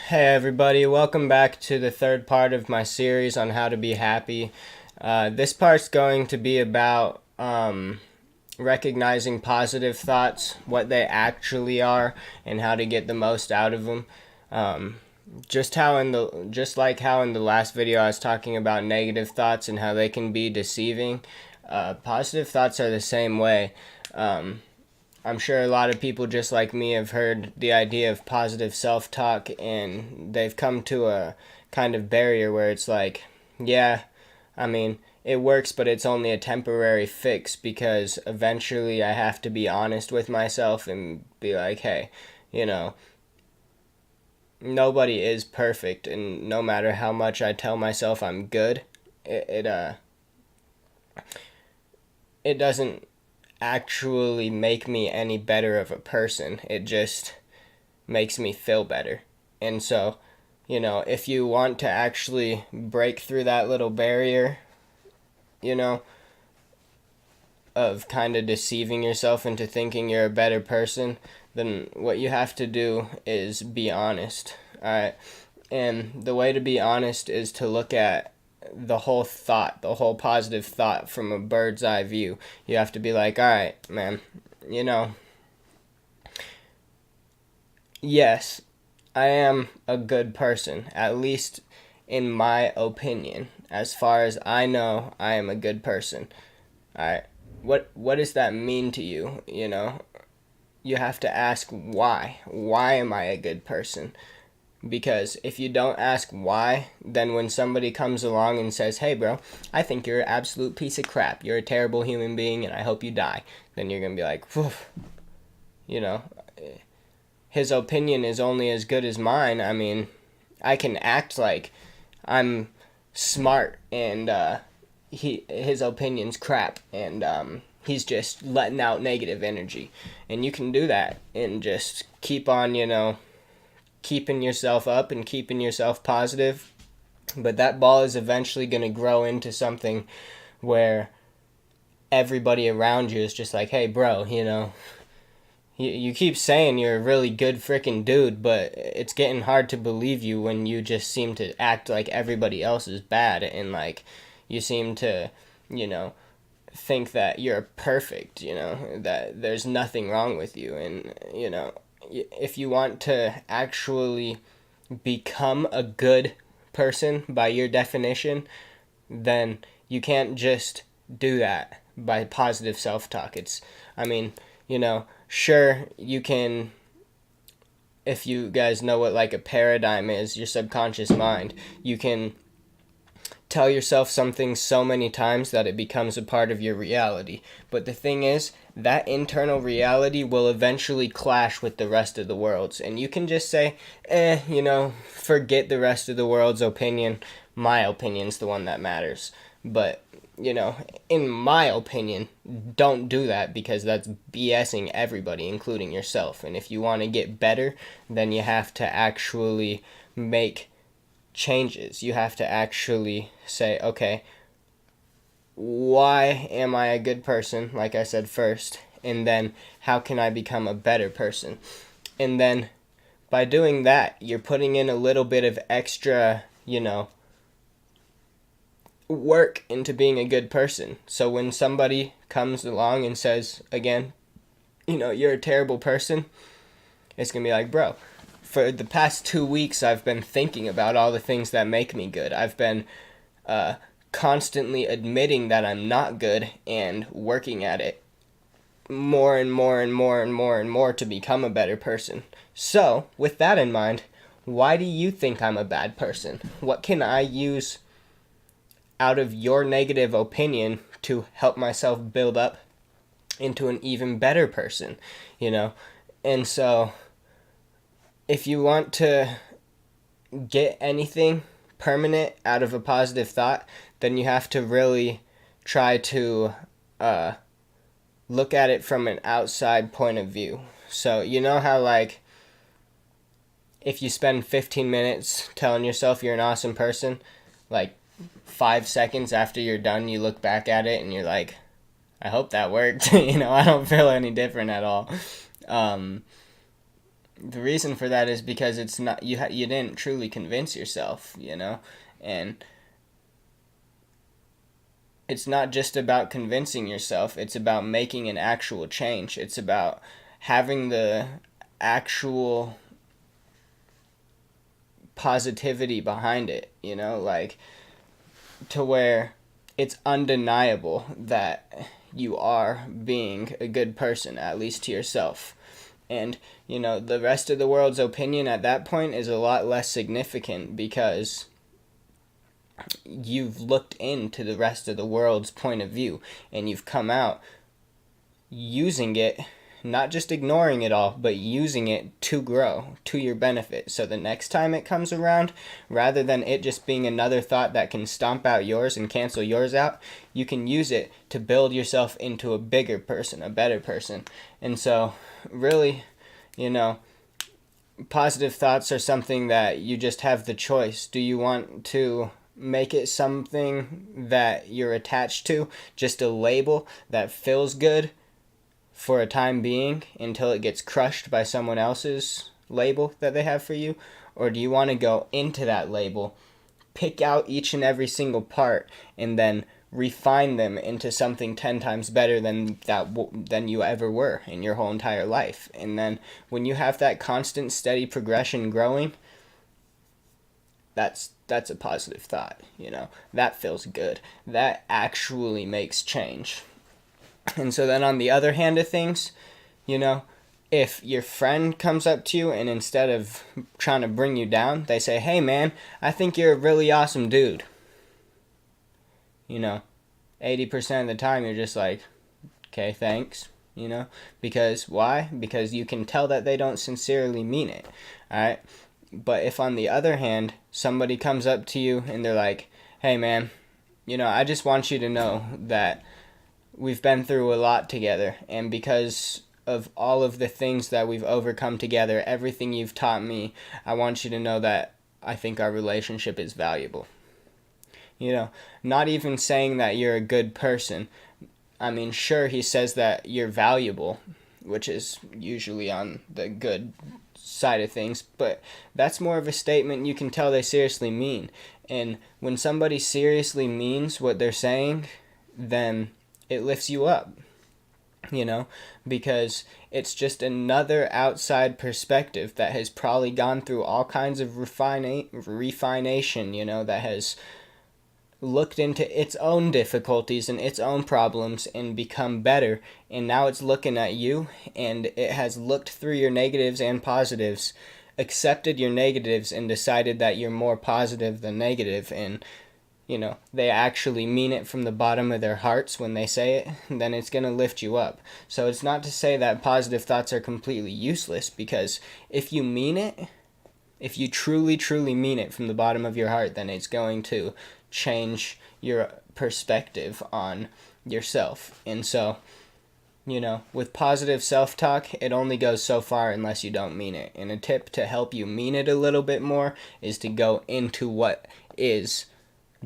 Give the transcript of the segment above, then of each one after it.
Hey everybody, welcome back to the third part of my series on how to be happy. This part's going to be about recognizing positive thoughts, what they actually are, and how to get the most out of them. Just like how in the last video I was talking about negative thoughts and how they can be deceiving. Positive thoughts are the same way. I'm sure a lot of people just like me have heard the idea of positive self-talk, and they've come to a kind of barrier where it's like, yeah, I mean, it works, but it's only a temporary fix because eventually I have to be honest with myself and be like, hey, you know, nobody is perfect, and no matter how much I tell myself I'm good, it doesn't actually make me any better of a person. It just makes me feel better. And so, if you want to actually break through that little barrier, you know, of kind of deceiving yourself into thinking you're a better person, then what you have to do is be honest. All right. And the way to be honest is to look at the whole thought, the whole positive thought from a bird's eye view. You have to be like, all right, man, you know, yes, I am a good person, at least in my opinion. As far as I know, I am a good person. All right. What does that mean to you? You have to ask why. Why am I a good person? Because if you don't ask why, then when somebody comes along and says, hey, bro, I think you're an absolute piece of crap. You're a terrible human being and I hope you die. Then you're going to be like, phew, you know, his opinion is only as good as mine. I mean, I can act like I'm smart and his opinion's crap, and he's just letting out negative energy. And you can do that and just keep on, keeping yourself up and keeping yourself positive. But that ball is eventually going to grow into something where everybody around you is just like, hey, bro, you keep saying you're a really good freaking dude, but it's getting hard to believe you when you just seem to act like everybody else is bad, and like you seem to, think that you're perfect, that there's nothing wrong with you. And, if you want to actually become a good person by your definition, then you can't just do that by positive self-talk. I mean, sure, you can, if you guys know what like a paradigm is, your subconscious mind, you can tell yourself something so many times that it becomes a part of your reality. But the thing is, that internal reality will eventually clash with the rest of the world's. And you can just say, forget the rest of the world's opinion. My opinion's the one that matters. But, in my opinion, don't do that, because that's BSing everybody, including yourself. And if you want to get better, then you have to actually make changes. You have to actually say, okay, why am I a good person, like I said first, and then how can I become a better person? And then by doing that, you're putting in a little bit of extra, work into being a good person. So when somebody comes along and says, again, you're a terrible person, it's going to be like, bro, for the past 2 weeks, I've been thinking about all the things that make me good. I've been constantly admitting that I'm not good and working at it more and more and more and more and more to become a better person. So, with that in mind, why do you think I'm a bad person? What can I use out of your negative opinion to help myself build up into an even better person? And so if you want to get anything permanent out of a positive thought, then you have to really try to look at it from an outside point of view. So you know how, like, if you spend 15 minutes telling yourself you're an awesome person, like 5 seconds after you're done, you look back at it and you're like, I hope that worked. I don't feel any different at all. The reason for that is because it's not you didn't truly convince yourself, and it's not just about convincing yourself, it's about making an actual change. It's about having the actual positivity behind it, like to where it's undeniable that you are being a good person, at least to yourself. And, the rest of the world's opinion at that point is a lot less significant because you've looked into the rest of the world's point of view and you've come out using it, not just ignoring it all, but using it to grow to your benefit. So the next time it comes around, rather than it just being another thought that can stomp out yours and cancel yours out, you can use it to build yourself into a bigger person, a better person. And so really, positive thoughts are something that you just have the choice. Do you want to make it something that you're attached to, just a label that feels good for a time being until it gets crushed by someone else's label that they have for you? Or do you want to go into that label, pick out each and every single part, and then refine them into something 10 times better than you ever were in your whole entire life? And then when you have that constant steady progression growing, that's a positive thought. That feels good. That actually makes change. And so then on the other hand of things, if your friend comes up to you and instead of trying to bring you down, they say, "Hey man, I think you're a really awesome dude." 80% of the time you're just like, "Okay, thanks." Because why? Because you can tell that they don't sincerely mean it. All right? But if on the other hand, somebody comes up to you and they're like, "Hey man, I just want you to know that we've been through a lot together, and because of all of the things that we've overcome together, everything you've taught me, I want you to know that I think our relationship is valuable." Not even saying that you're a good person. I mean, sure, he says that you're valuable, which is usually on the good side of things, but that's more of a statement you can tell they seriously mean. And when somebody seriously means what they're saying, then it lifts you up, because it's just another outside perspective that has probably gone through all kinds of refination, that has looked into its own difficulties and its own problems and become better, and now it's looking at you and it has looked through your negatives and positives, accepted your negatives and decided that you're more positive than negative, and they actually mean it from the bottom of their hearts when they say it, then it's going to lift you up. So it's not to say that positive thoughts are completely useless, because if you mean it, if you truly, truly mean it from the bottom of your heart, then it's going to change your perspective on yourself. And so, with positive self-talk, it only goes so far unless you don't mean it. And a tip to help you mean it a little bit more is to go into what is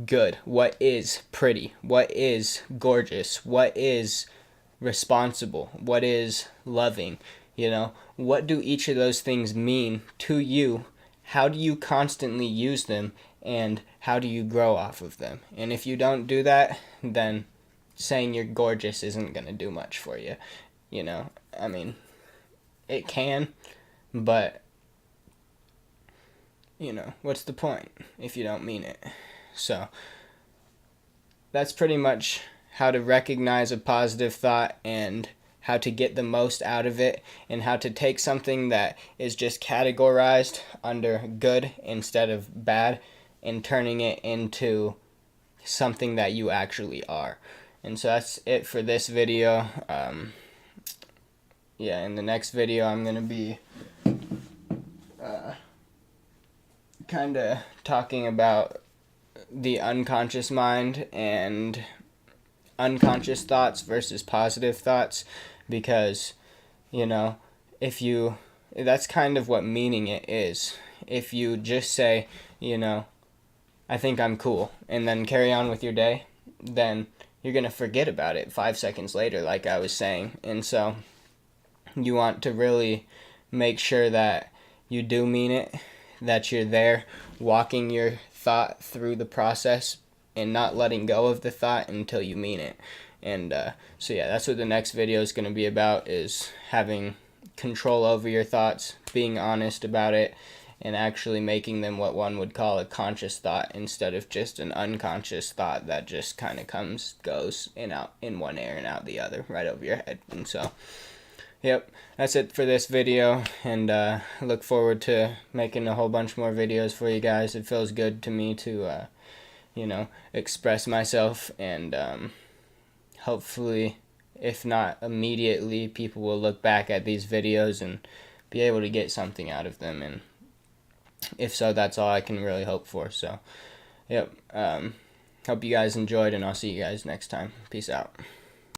good, what is pretty, what is gorgeous, what is responsible, what is loving. What do each of those things mean to you? How do you constantly use them, and how do you grow off of them? And if you don't do that, then saying you're gorgeous isn't going to do much for you. I mean, it can, but what's the point if you don't mean it? So that's pretty much how to recognize a positive thought and how to get the most out of it, and how to take something that is just categorized under good instead of bad and turning it into something that you actually are. And so that's it for this video. In the next video I'm going to be kind of talking about the unconscious mind and unconscious thoughts versus positive thoughts, because that's kind of what meaning it is. If you just say, "I think I'm cool," and then carry on with your day, then you're going to forget about it 5 seconds later, like I was saying. And so you want to really make sure that you do mean it, that you're there walking your thought through the process and not letting go of the thought until you mean it. And so yeah, that's what the next video is going to be about, is having control over your thoughts, being honest about it, and actually making them what one would call a conscious thought instead of just an unconscious thought that just kind of goes in out in one ear and out the other, right over your head. And so yep, that's it for this video, and I look forward to making a whole bunch more videos for you guys. It feels good to me to express myself, and hopefully, if not immediately, people will look back at these videos and be able to get something out of them, and if so, that's all I can really hope for. So yep, hope you guys enjoyed, and I'll see you guys next time. Peace out.